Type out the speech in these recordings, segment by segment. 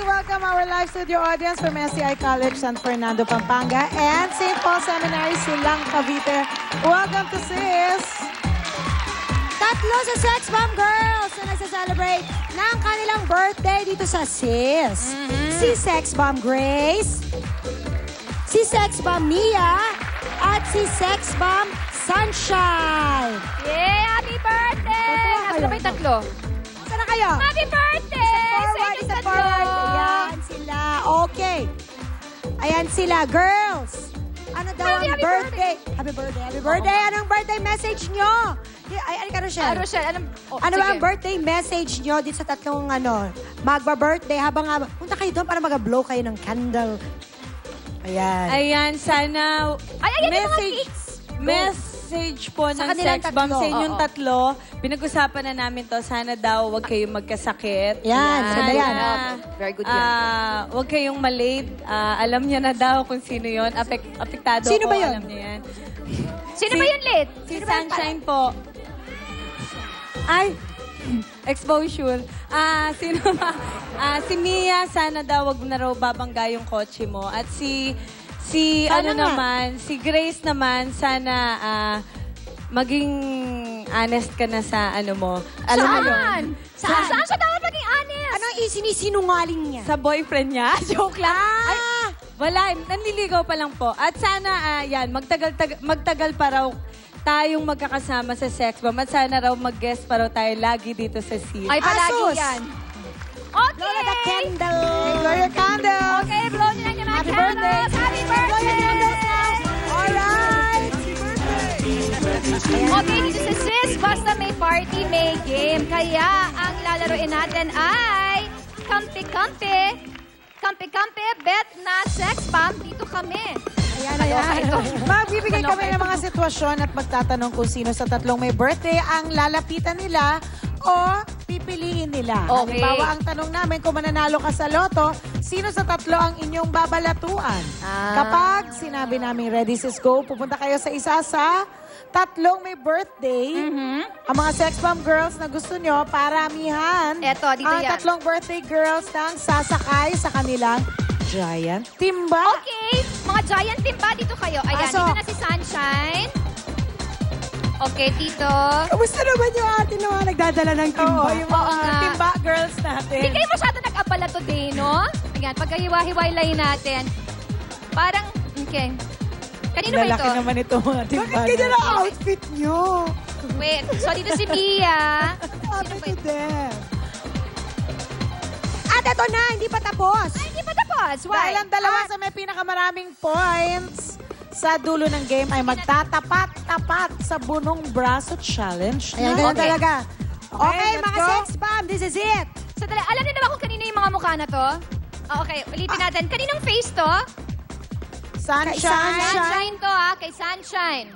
to welcome our live studio audience from SCI College, San Fernando, Pampanga, and St. Paul Seminary, Silang, Cavite. Welcome to SIS! Tatlo sa Sex Bomb Girls na nagsa-celebrate ng kanilang birthday dito sa SIS. Si Sex Bomb Grace, si Sex Bomb Mia, at si Sex Bomb Sunshine. Yay! Happy birthday! Nasaan na ba yung tatlo? Saan na kayo? Happy birthday! Forward, isa forward. Ayan sila. Okay. Ayan sila, girls. Ano daw ang Happy birthday? Happy birthday, happy birthday. Anong birthday message nyo? Ay, Rochelle. Rochelle, Ano ba ang birthday message nyo dito sa tatlong magba-birthday habang punta kayo doon para mag-blow kayo ng candle. Ayan. Ayan, sana ayan yung mga message po ng kanilang Sex Bomb tatlo. sa inyong tatlo. Pinag-usapan na namin to. Sana daw wag kayong magkasakit. Yan, maganda yan. Very good yan. Wag kayong malate. Alam niya na daw kung sino yon. Apektado Sino ko, ba yun? alam niya yan. Sino ba yung late? Si Sunshine po. Ay, exposure. Sino ba? Si Mia, sana daw wag na raw babangga yung kotse mo. At si Sana nga. naman, si Grace naman, sana maging honest ka na sa ano mo. Alam mo yun? Saan? Saan siya dapat maging honest? Anong isinisinungaling niya? Sa boyfriend niya. Joke lang. Ay, wala, nanliligaw pa lang po. At sana, yan, magtagal pa raw tayong magkakasama sa Sex Bomb. At sana raw mag-guest pa raw tayo lagi dito sa SIS. Ay, palagi Asus! yan. Blow na the Okay! candle. Blow your candle! Okay, blow nyo lang yung mga Happy birthday! candles. Happy Blow your birthday! candles now. Alright. Okay, dito sa SIS, basta may party, may game. Kaya ang lalaroin natin ay kampi-kampi. Kampi-kampi, bet na Sex Bomb. Dito kami. Ayan, Kaloka ayan. ito. Magbibigay kami ng mga sitwasyon at magtatanong kung sino sa tatlong may birthday ang lalapitan nila o pipiliin nila. Okay. Halimbawa, ang tanong namin kung mananalo ka sa loto, sino sa tatlo ang inyong babalatuan? Kapag sinabi namin ready, sis, go, pupunta kayo sa isa sa tatlong may birthday. Ang mga Sex Bomb girls na gusto nyo, paramihan. Eto, dito ang yan. tatlong birthday girls nang sasakay sa kanilang giant timba. Okay, mga giant timba, dito kayo. Ayan, Pasok. dito na si Sunshine. Okay, dito. Kamusta naman yung ate na mga nagdadala ng timba? Oo, yung mga Oo nga. timba girls natin. Hindi kayo masyado nag-abala today, no? Ayan, pagkahiwa-hiwalay natin. Parang, okay. Kanino ba Lalaki ito? naman ito mga timba. Bakit ganyan ang outfit nyo? Wait, so dito si Mia. Ate to them. At ito na, hindi pa tapos. Ay, hindi pa tapos. Why? Dahil ang dalawa sa may pinakamaraming points sa dulo ng game ay magtatapat-tapat sa bunong braso challenge. Ayan, ganun Okay. talaga. Okay, let's mga go. Sex Bomb, this is it. So, alam niyo na ba kung kanino yung mga mukha na to? Okay, ulitin natin. Kaninong face to? Sunshine. Sunshine to, kay Sunshine.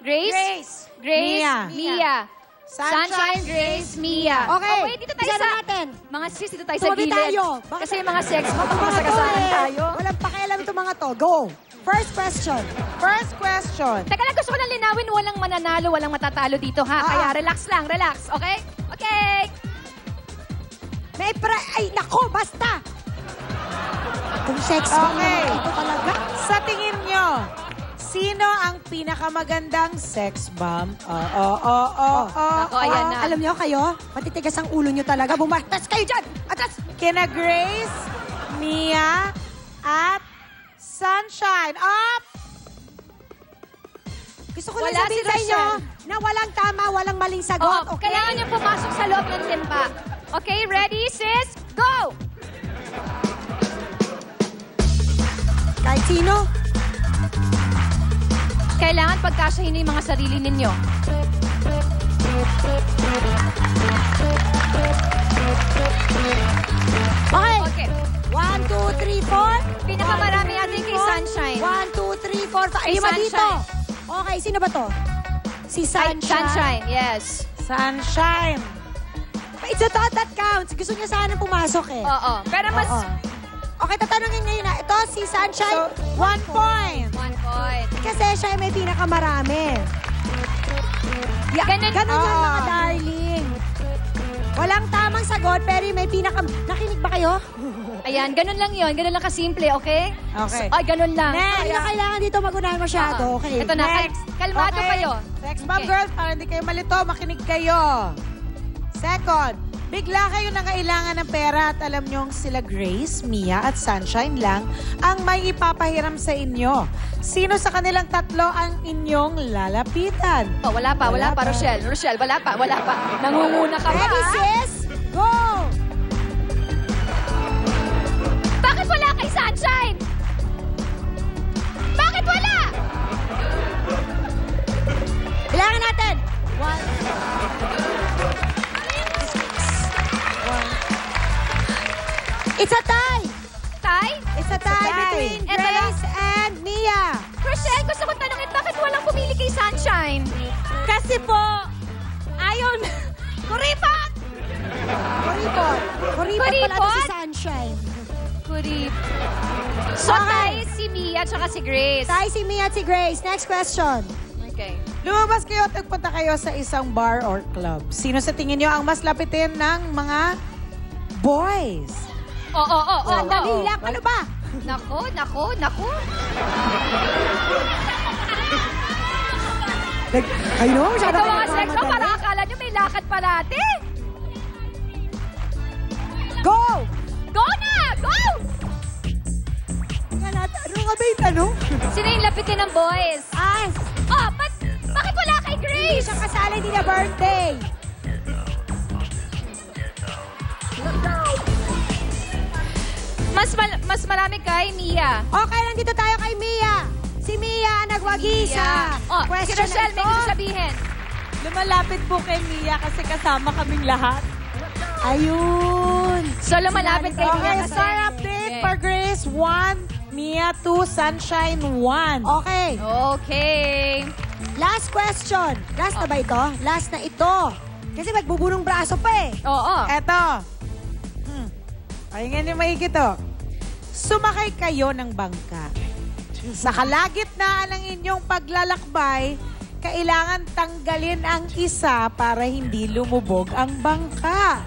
Grace? Mia. Mia. Sunshine, Grace, Mia. Okay, Oh, wait, dito tayo isa sa... na natin. Mga sis, dito tayo sa Tumabi gilid. tayo. Bakit? Kasi yung mga sex, Mga to magpapasagasahan tayo. Walang pakialam itong mga to. Go. First question. First question. Teka lang, gusto ko lang linawin, walang mananalo, walang matatalo dito, ha? Kaya relax lang, relax. Okay? Okay. Ay, nako, basta. Itong Sex Bomb Okay. ito talaga. Sa tingin nyo, sino ang pinakamagandang sex bomb? Ako, ayan na. Alam niyo kayo, matitigas ang ulo niyo talaga. Bumatas kayo dyan. Atas. Kina Grace, Mia, at Sunshine. Up! Gusto ko lang Wala sabihin si sa inyo Rochelle. na walang tama, walang maling sagot. Oh, Okay? kailangan niyo pumasok sa loob ng timba. Okay, ready, sis? Go! Kahit sino. Kailangan pagkasyahin niyo yung mga sarili ninyo. Okay. Okay. 1, 2, 3, 4. Pinakamarami natin kay Sunshine. 1, 2, 3, 4, 5. Kay Lima dito. Sunshine. Okay, sino ba to? Si Ay, Sunshine. Sunshine, yes. Sunshine. It's a thought that counts. Gusto niya sana pumasok eh. Oo. Pero mas... Oo. Okay, tatanungin ngayon na. Ito, si Sunshine. So, 1 point. 1 point. Kasi siya may pinakamarami. Ganun. Ganun yan, Oo. mga darling. Walang tamang sagot, pero may pinaka... Nakinig ba kayo? Ayan, ganun lang yun. Ganun lang kasimple, okay? Okay. Ay, ganun lang. Hindi na kailangan dito magunahan masyado. Okay. Ito na. Next. Kalmado Okay. kayo. Sex Bomb Okay. Girls, para hindi kayo malito, makinig kayo. Second, bigla kayo nangailangan ng pera at alam nyong sila Grace, Mia at Sunshine lang ang may ipapahiram sa inyo. Sino sa kanilang tatlo ang inyong lalapitan? Oh, wala pa, Rochelle. Rochelle, wala pa. Nangunguna ka ba? Ready, sis? Go! Bakit wala kay Sunshine? Bakit wala? Bilangan natin. 1. It's a tie. Tay? It's a tie between Ito Grace and Mia. Rochelle, gusto ko tanungin, bakit walang pumili kay Sunshine? Kasi po, ayaw na. Kuripot! Kuripot. Kuripot pala to Kuripot? si Sunshine. So, Okay. tayo si Mia at saka si Grace. Tie si Mia at si Grace. Next question. Okay. Lumabas kayo at nagpunta kayo sa isang bar or club. Sino sa tingin nyo ang mas lapitin ng mga boys? Oo. Sandali lang. Ano ba? Nako. Kayo, masyado Ito kayo mga sex, nagmamadali. para akala nyo may lakad palate. Go! Go na! Go! Ano nga ba yung tanong? Sino yung lapitin ng boys? Ay, Oh, bakit wala kay hindi Grace? siya kasali, hindi na birthday. Mas marami kay Mia. Okay, nandito tayo kay Mia. Si Mia ang nagwagi sa Oh, si question Rochelle, na may ito. gusto sabihin. Lumalapit po kay Mia kasi kasama kaming lahat. Ayun. So, lumalapit kay Mia Okay, kasi. star update for Grace, 1. Mia, 2. Sunshine, 1. Okay, Okay. last question. Last na ba ito? Last na ito. Kasi magbubunong braso pa eh. Oo. Eto. Pahingan niyo mahigit to. Sumakay kayo ng bangka. Sa kalagitnaan ng inyong paglalakbay, kailangan tanggalin ang isa para hindi lumubog ang bangka.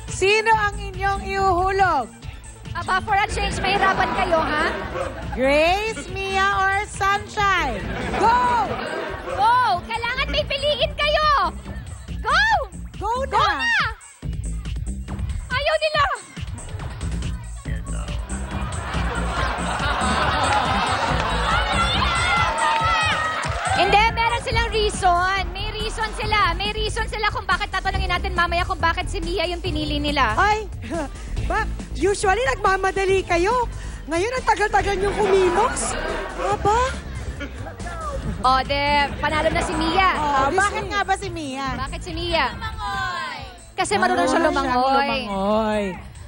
Sino ang inyong ihuhulog? Aba, for a change, mahirapan kayo, ha? Grace, Mia, or Sunshine? Go! Go! Kailangan may piliin kayo! Go! Go na! Go na! Ayaw nila! Hindi, meron silang reason. May reason sila kung bakit tatanungin natin mamaya kung bakit si Mia yung pinili nila. Ay, usually nagmamadali kayo. Ngayon, ang tagal-tagal niyong kumilos. Aba? O, panalo na si Mia. Bakit nga ba si Mia? Bakit si Mia? Kasi marunong siya Siyang lumangoy. lumangoy.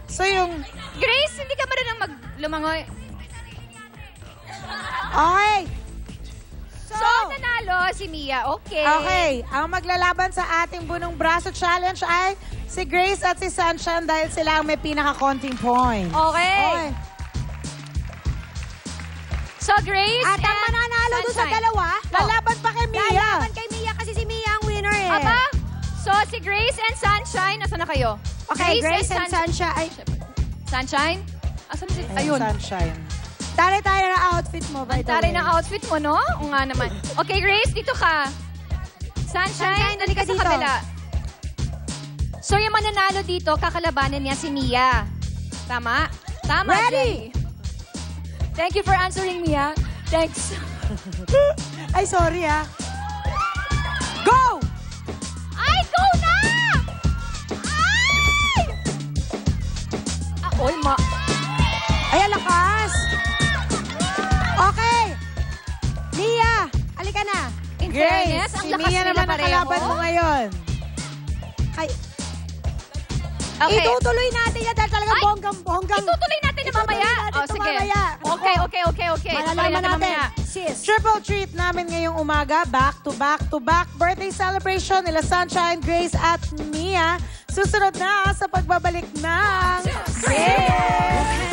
So yung... Grace, hindi ka marunong lumangoy. Okay. So, nanalo si Mia. Okay. Okay, ang maglalaban sa ating bunong braso challenge ay si Grace at si Sunshine dahil sila ang may pinaka-counting point. Okay. So, Grace At ang and mananalo doon sa Sunshine. dalawa, Lalaban pa kay Mia. lalaban kay Mia kasi si Mia ang winner eh. Aba, so si Grace and Sunshine, nasaan na kayo? Okay, Grace and Sunshine. Ay, Sunshine? Asan si... Ayun. Ayun. Sunshine. tari-tari na outfit mo, by the Tari way. ng outfit mo, no? O nga naman. Okay, Grace, dito ka. Sunshine, Sunshine, halika sa dito. kabila. So, yung mananalo dito, kakalabanan niya si Mia. Tama? Tama, Ready? Jenny. Thank you for answering, Mia. Thanks. Ay, sorry ah. Go! Ay, go na! Ay! Oy, Ay, ang lakas! Okay! Mia, alika na. In Grace, fairness, ang si lakas Mia nila naman ang pareho. kalaban mo ngayon. Ay, Okay. itutuloy natin yan dahil talaga Ay! bonggang. Itutuloy natin na mamaya. Itutuloy natin Oh, ito sige. mamaya. Okay. Malalaman Itutuloy natin. mamaya. Sis. Triple treat namin ngayong umaga. Back to back birthday celebration nila Sunshine, Grace at Mia. Susunod na sa pagbabalik ng... Sis!